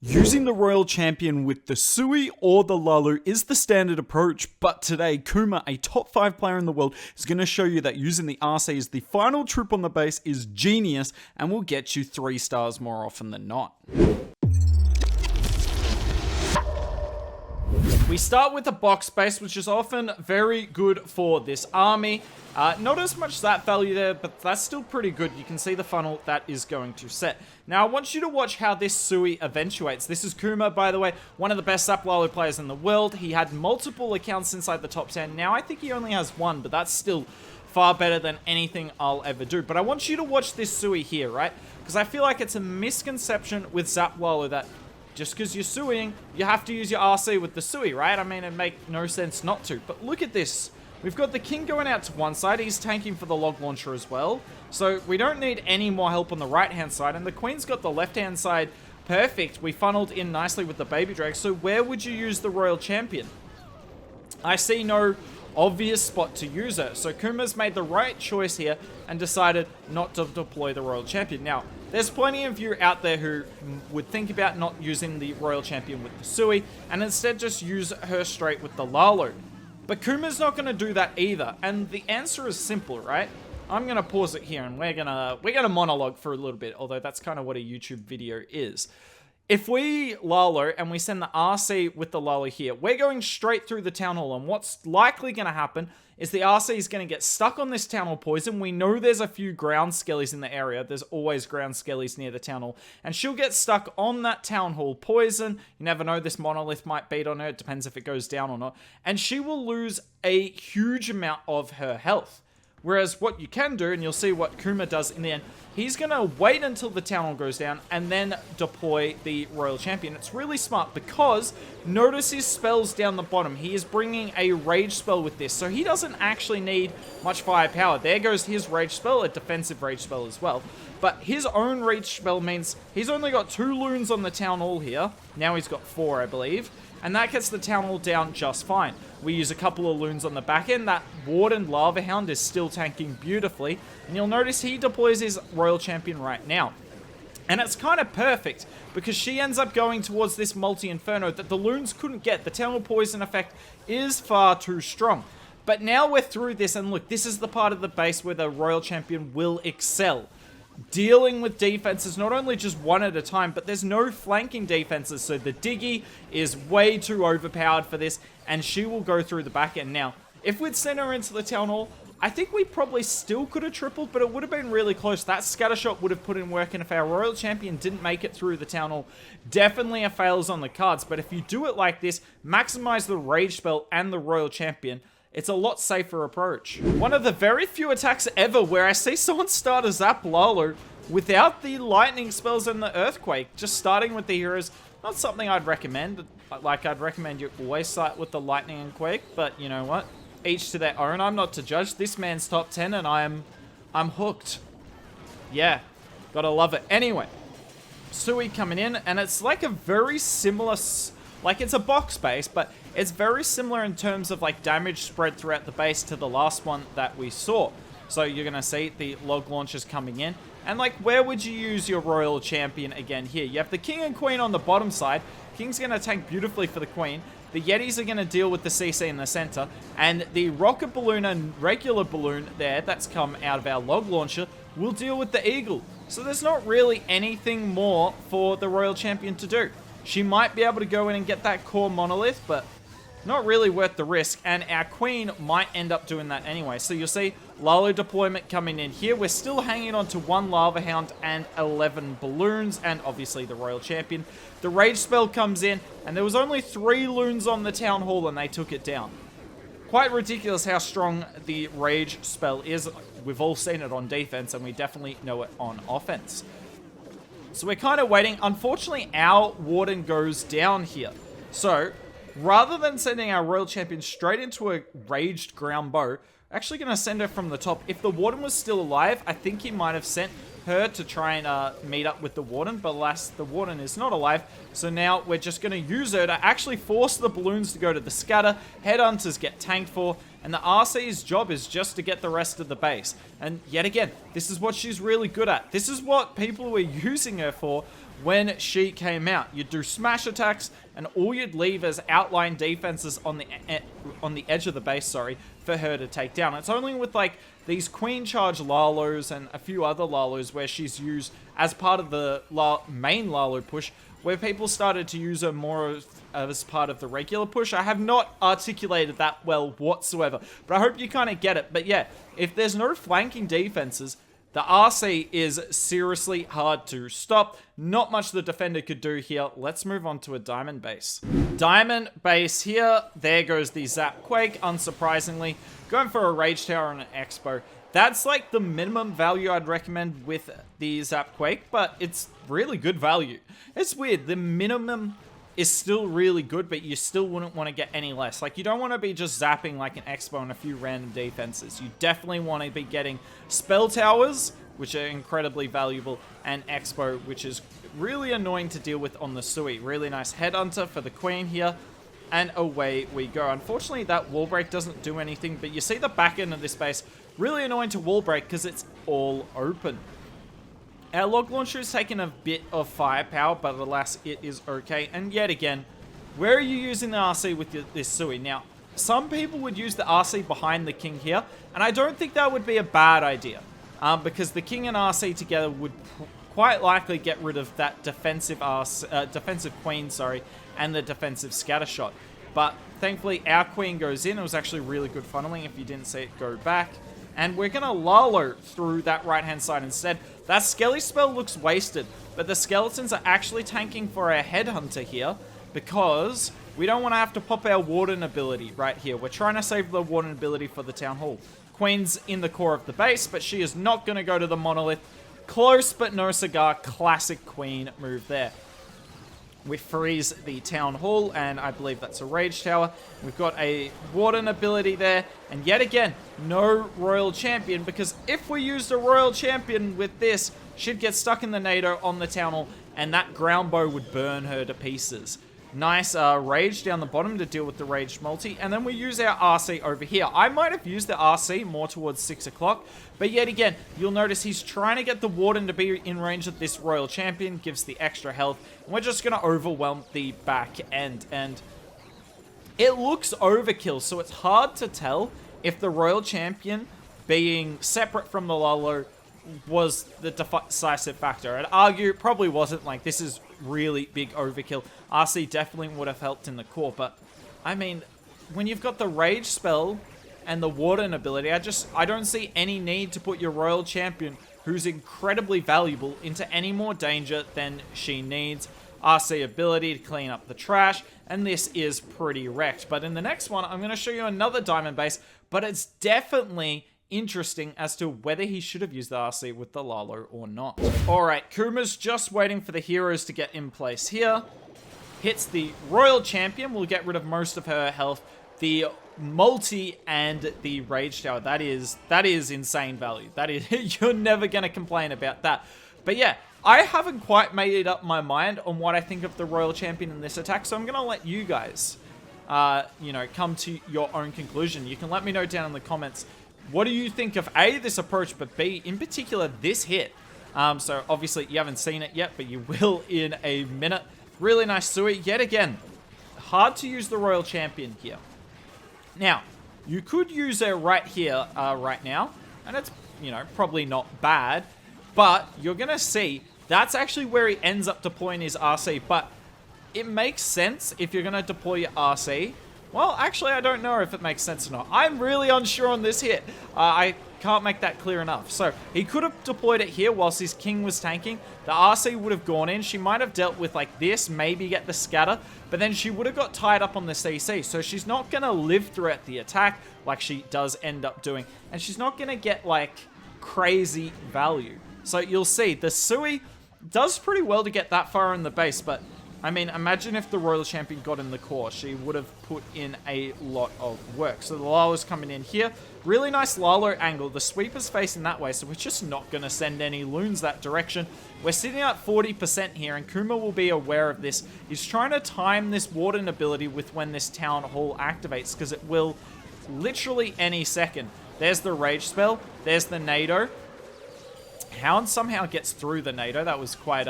Using the Royal Champion with the Sui or the Lalo is the standard approach, but today Kuma, a top 5 player in the world, is going to show you that using the RC as the final troop on the base is genius and will get you 3 stars more often than not. We start with the box base, which is often very good for this army. Not as much Zap value there, but that's still pretty good. You can see the funnel that is going to set. Now, I want you to watch how this Sui eventuates. This is Kuma, by the way, one of the best Zap Lalo players in the world. He had multiple accounts inside the top 10. Now, I think he only has one, but that's still far better than anything I'll ever do. But I want you to watch this Sui here, right? Because I feel like it's a misconception with Zap Lalo that just because you're suing, you have to use your RC with the Sui, right? I mean, it makes no sense not to. But look at this. We've got the king going out to one side. He's tanking for the log launcher as well. So we don't need any more help on the right-hand side. And the queen's got the left-hand side perfect. We funneled in nicely with the baby drag. So where would you use the Royal Champion? I see no obvious spot to use it. So Kuma's made the right choice here and decided not to deploy the Royal Champion. Now, there's plenty of you out there who would think about not using the Royal Champion with the Sui and instead just use her straight with the Lalo. But Kuma's not going to do that either. And the answer is simple, right? I'm going to pause it here and we're going to monologue for a little bit, although that's kind of what a YouTube video is. If we Lalo and we send the RC with the Lalo here, we're going straight through the Town Hall, and what's likely going to happen is the RC is going to get stuck on this Town Hall poison. We know there's a few ground skellies in the area. There's always ground skellies near the Town Hall, and she'll get stuck on that Town Hall poison. You never know, this monolith might beat on her. It depends if it goes down or not, and she will lose a huge amount of her health. Whereas what you can do, and you'll see what Kuma does in the end, he's going to wait until the Town Hall goes down and then deploy the Royal Champion. It's really smart because notice his spells down the bottom. He is bringing a rage spell with this, so he doesn't actually need much firepower. There goes his rage spell, a defensive rage spell as well. But his own rage spell means he's only got 2 loons on the Town Hall here. Now he's got 4, I believe. And that gets the Town Hall down just fine. We use a couple of loons on the back end. That Warden Lava Hound is still tanking beautifully. And you'll notice he deploys his Royal Champion right now. And it's kind of perfect because she ends up going towards this multi-inferno that the loons couldn't get. The Town Hall poison effect is far too strong. But now we're through this, and look, this is the part of the base where the Royal Champion will excel. Dealing with defenses, not only just one at a time, but there's no flanking defenses, so the Diggy is way too overpowered for this, and she will go through the back end. Now, if we'd sent her into the Town Hall, I think we probably still could have tripled, but it would have been really close. That scattershot would have put in work, and if our Royal Champion didn't make it through the Town Hall, definitely a fails on the cards. But if you do it like this, maximize the Rage Spell and the Royal Champion, it's a lot safer approach. One of the very few attacks ever where I see someone start a Zap Lalo without the lightning spells and the earthquake. Just starting with the heroes, not something I'd recommend. Like, I'd recommend you always start with the lightning and quake, but you know what? Each to their own. I'm not to judge. This man's top 10 and I'm hooked. Yeah, gotta love it. Anyway, Sui coming in, and it's like a very similar, like it's a box base, but it's very similar in terms of like damage spread throughout the base to the last one that we saw. So you're gonna see the log launchers coming in, and like where would you use your Royal Champion again here? You have the King and Queen on the bottom side. King's gonna tank beautifully for the Queen. The Yetis are going to deal with the CC in the center, and the rocket balloon and regular balloon there that's come out of our log launcher will deal with the Eagle. So there's not really anything more for the Royal Champion to do. She might be able to go in and get that core monolith, but not really worth the risk, and our Queen might end up doing that anyway. So you'll see Lalo deployment coming in here. We're still hanging on to 1 Lava Hound and 11 balloons, and obviously the Royal Champion. The Rage spell comes in, and there was only 3 loons on the Town Hall, and they took it down. Quite ridiculous how strong the Rage spell is. We've all seen it on defense, and we definitely know it on offense. So we're kind of waiting. Unfortunately, our Warden goes down here. So rather than sending our Royal Champion straight into a raged ground bow, we're actually going to send her from the top. If the Warden was still alive, I think he might have sent her to try and meet up with the Warden, but alas, the Warden is not alive, so now we're just going to use her to actually force the balloons to go to the scatter. Headhunters get tanked for, and the RC's job is just to get the rest of the base. And yet again, this is what she's really good at. This is what people were using her for when she came out. You'd do smash attacks, and all you'd leave as outline defenses on the edge of the base, sorry, for her to take down. It's only with like these queen charge Lalos and a few other Lalos where she's used as part of the main Lalo push, where people started to use her more as part of the regular push. I have not articulated that well whatsoever, but I hope you kind of get it. But yeah, if there's no flanking defenses, the RC is seriously hard to stop. Not much the defender could do here. Let's move on to a diamond base. Diamond base here. There goes the Zap Quake, unsurprisingly. Going for a Rage Tower and an Expo. That's like the minimum value I'd recommend with the Zap Quake, but it's really good value. It's weird. The minimum is still really good, but you still wouldn't want to get any less. Like, you don't want to be just zapping like an Expo and a few random defenses. You definitely want to be getting Spell Towers, which are incredibly valuable, and Expo, which is really annoying to deal with on the Sui. Really nice Headhunter for the Queen here, and away we go. Unfortunately, that wall break doesn't do anything, but you see the back end of this base, really annoying to wall break because it's all open. Our log launcher is taking a bit of firepower, but alas, it is okay. And yet again, where are you using the RC with this Sui? Now, some people would use the RC behind the King here, and I don't think that would be a bad idea, because the King and RC together would quite likely get rid of that defensive Queen, sorry, and the defensive scatter shot. But thankfully, our Queen goes in. It was actually really good funneling. If you didn't see it, go back. And we're going to Lalo through that right-hand side instead. That Skelly spell looks wasted, but the skeletons are actually tanking for our Headhunter here because we don't want to have to pop our Warden ability right here. We're trying to save the Warden ability for the Town Hall. Queen's in the core of the base, but she is not going to go to the Monolith. Close, but no cigar. Classic Queen move there. We freeze the Town Hall, and I believe that's a Rage Tower. We've got a Warden ability there, and yet again, no Royal Champion, because if we used a Royal Champion with this, she'd get stuck in the NATO on the Town Hall, and that ground bow would burn her to pieces. Nice Rage down the bottom to deal with the Rage multi, and then we use our RC over here. I might have used the RC more towards 6 o'clock, but yet again, you'll notice he's trying to get the Warden to be in range of this Royal Champion, gives the extra health, and we're just going to overwhelm the back end, and it looks overkill, so it's hard to tell if the Royal Champion being separate from the Lalo was the decisive factor. I'd argue it probably wasn't. Like, this is really big overkill. RC definitely would have helped in the core, but I mean, when you've got the Rage spell and the Warden ability, I don't see any need to put your Royal Champion, who's incredibly valuable, into any more danger than she needs. RC ability to clean up the trash, and this is pretty wrecked. But in the next one, I'm going to show you another diamond base, but it's definitely interesting as to whether he should have used the RC with the Lalo or not. Alright, Kuma's just waiting for the heroes to get in place here. Hits the Royal Champion, will get rid of most of her health. The multi and the Rage Tower, that is insane value. That is, you're never going to complain about that. But yeah, I haven't quite made up my mind on what I think of the Royal Champion in this attack, so I'm going to let you guys, come to your own conclusion. You can let me know down in the comments. What do you think of A, this approach, but B, in particular, this hit? So obviously you haven't seen it yet, but you will in a minute. Really nice Sui. Yet again, hard to use the Royal Champion here. Now, you could use her right here, right now, and it's, probably not bad, but you're going to see that's actually where he ends up deploying his RC, but it makes sense if you're going to deploy your RC. Well, actually, I don't know if it makes sense or not. I'm really unsure on this hit. I can't make that clear enough. So, he could have deployed it here whilst his King was tanking. The RC would have gone in. She might have dealt with, like, this, maybe get the scatter, but then she would have got tied up on the CC. So, she's not going to live throughout the attack like she does end up doing. And she's not going to get, like, crazy value. So, you'll see, the Sui does pretty well to get that far in the base, but I mean, imagine if the Royal Champion got in the core. She would have put in a lot of work. So the Lalo's coming in here. Really nice Lalo angle. The sweeper's facing that way, so we're just not going to send any loons that direction. We're sitting at 40% here, and Kuma will be aware of this. He's trying to time this Warden ability with when this Town Hall activates, because it will literally any second. There's the Rage spell. There's the NATO. Hound somehow gets through the NATO. That was quite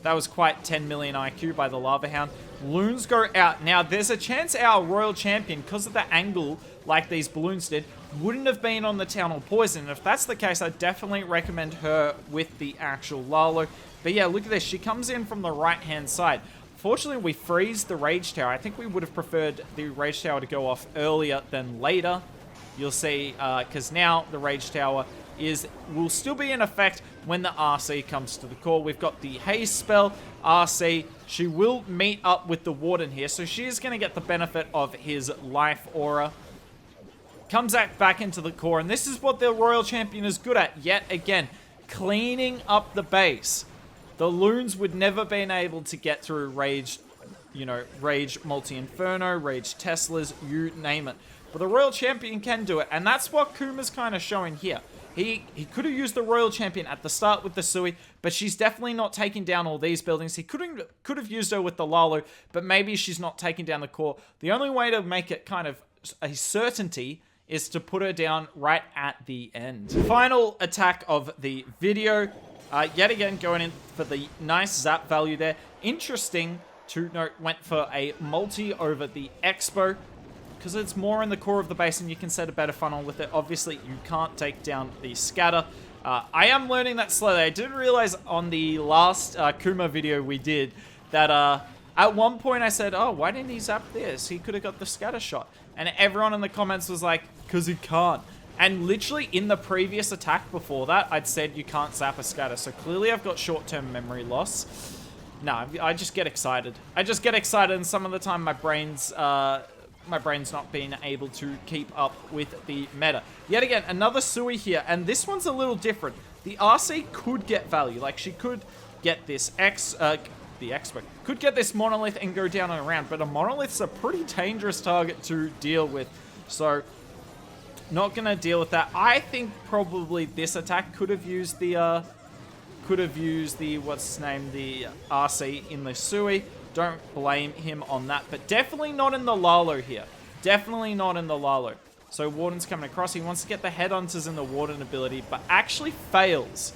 That was quite 10 million IQ by the Lava Hound. Loons go out. Now, there's a chance our Royal Champion, because of the angle like these balloons did, wouldn't have been on the Town Hall Poison. And if that's the case, I definitely recommend her with the actual Lalo. But yeah, look at this. She comes in from the right-hand side. Fortunately, we freeze the Rage Tower. I think we would have preferred the Rage Tower to go off earlier than later. You'll see, because now the Rage Tower will still be in effect when the RC comes to the core. We've got the Haze spell, RC. She will meet up with the Warden here, so she is going to get the benefit of his life aura. Comes back into the core, and this is what the Royal Champion is good at, yet again, cleaning up the base. The Loons would never been able to get through Rage, Rage Multi-Inferno, Rage Teslas, you name it. But the Royal Champion can do it, and that's what Kuma's kind of showing here. He could have used the Royal Champion at the start with the Sui, but she's definitely not taking down all these buildings. He could have used her with the Lalo, but maybe she's not taking down the core. The only way to make it kind of a certainty is to put her down right at the end. Final attack of the video. Yet again, going in for the nice zap value there. Interesting to note, went for a multi over the Expo, because it's more in the core of the base and you can set a better funnel with it. Obviously, you can't take down the scatter. I am learning that slowly. I didn't realize on the last Kuma video we did that at one point I said, oh, why didn't he zap this? He could have got the scatter shot. And everyone in the comments was like, because he can't. And literally in the previous attack before that, I'd said you can't zap a scatter. So clearly I've got short-term memory loss. No, I just get excited. I just get excited, and some of the time my brain's not being able to keep up with the meta. Yet again, another Sui here, and this one's a little different. The RC could get value. Like, she could get this the Expo could get this Monolith and go down and around, but a Monolith's a pretty dangerous target to deal with. So, not gonna deal with that. I think probably this attack could have used the what's his name, the RC in the Sui. Don't blame him on that, but definitely not in the Lalo here. Definitely not in the Lalo. So Warden's coming across. He wants to get the Headhunters in the Warden ability, but actually fails.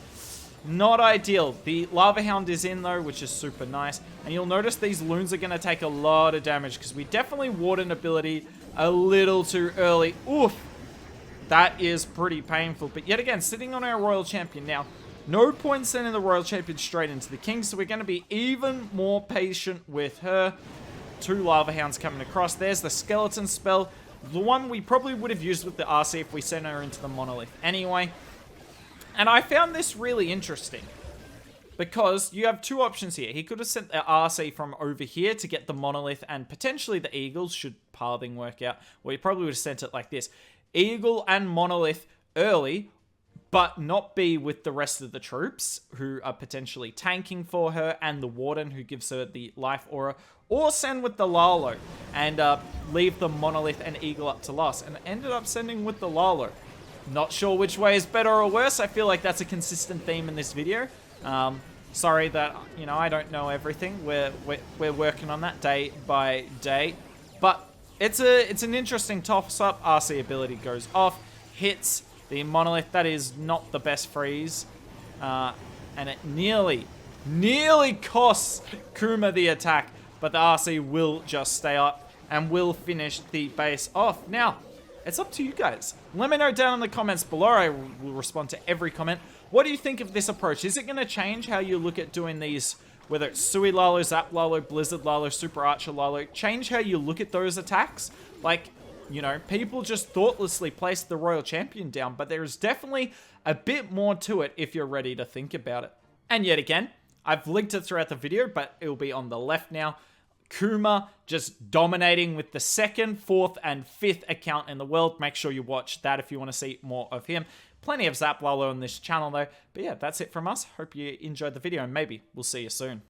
Not ideal. The Lava Hound is in though, which is super nice. And you'll notice these Loons are going to take a lot of damage because we definitely Warden ability a little too early. Oof. That is pretty painful. But yet again, sitting on our Royal Champion now. No point sending the Royal Champion straight into the King, so we're going to be even more patient with her. 2 Lava Hounds coming across. There's the Skeleton spell. The one we probably would have used with the RC if we sent her into the Monolith anyway. And I found this really interesting, because you have 2 options here. He could have sent the RC from over here to get the Monolith and potentially the Eagles, should pathing work out. Well, he probably would have sent it like this. Eagle and Monolith early, but not be with the rest of the troops who are potentially tanking for her, and the Warden who gives her the life aura, or send with the Lalo and leave the Monolith and Eagle up to last, and ended up sending with the Lalo. Not sure which way is better or worse. I feel like that's a consistent theme in this video. Sorry that, I don't know everything. We're working on that day by day, but it's an interesting toss-up. RC ability goes off, hits the Monolith. That is not the best freeze. And it nearly costs Kuma the attack. But the RC will just stay up and will finish the base off. Now, it's up to you guys. Let me know down in the comments below. I will respond to every comment. What do you think of this approach? Is it going to change how you look at doing these, whether it's Sui Lalo, Zap Lalo, Blizzard Lalo, Super Archer Lalo? Change how you look at those attacks? Like, people just thoughtlessly place the Royal Champion down, but there is definitely a bit more to it if you're ready to think about it. And yet again, I've linked it throughout the video, but it will be on the left now. Kuma just dominating with the 2nd, 4th, and 5th account in the world. Make sure you watch that if you want to see more of him. Plenty of Zap Lalo on this channel though. But yeah, that's it from us. Hope you enjoyed the video, and maybe we'll see you soon.